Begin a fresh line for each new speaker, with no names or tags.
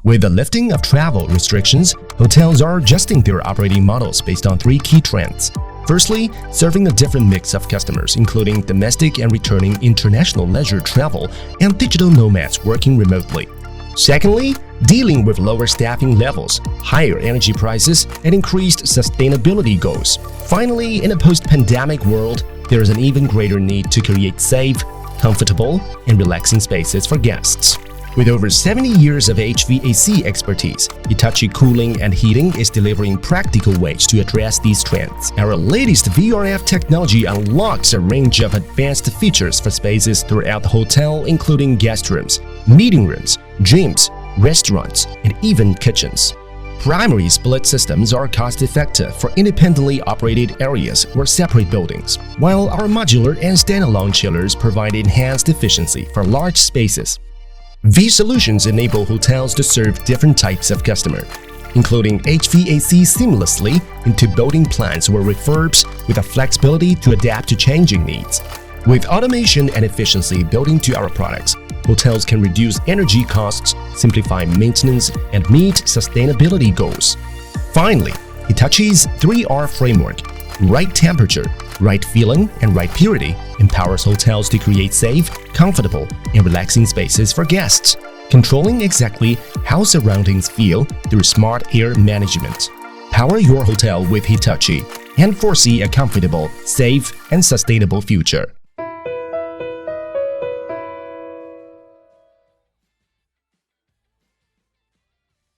With the lifting of travel restrictions, hotels are adjusting their operating models based on three key trends. Firstly, serving a different mix of customers, including domestic and returning international leisure travel and digital nomads working remotely. Secondly, dealing with lower staffing levels, higher energy prices, and increased sustainability goals. Finally, in a post-pandemic world, there is an even greater need to create safe, comfortable, and relaxing spaces for guests. With over 70 years of HVAC expertise, Hitachi Cooling and Heating is delivering practical ways to address these trends. Our latest VRF technology unlocks a range of advanced features for spaces throughout the hotel, including guest rooms, meeting rooms, gyms, restaurants, and even kitchens. Primary split systems are cost-effective for independently operated areas or separate buildings, while our modular and standalone chillers provide enhanced efficiency for large spaces. These solutions enable hotels to serve different types of customer, including HVAC seamlessly into building plans or refurbs with the flexibility to adapt to changing needs. With automation and efficiency built into our products, hotels can reduce energy costs, simplify maintenance, and meet sustainability goals. Finally, Hitachi's 3R framework, right temperature, right feeling, and right purity, empowers hotels to create safe, comfortable, and relaxing spaces for guests, controlling exactly how surroundings feel through smart air management. Power your hotel with Hitachi and foresee a comfortable, safe, and sustainable future.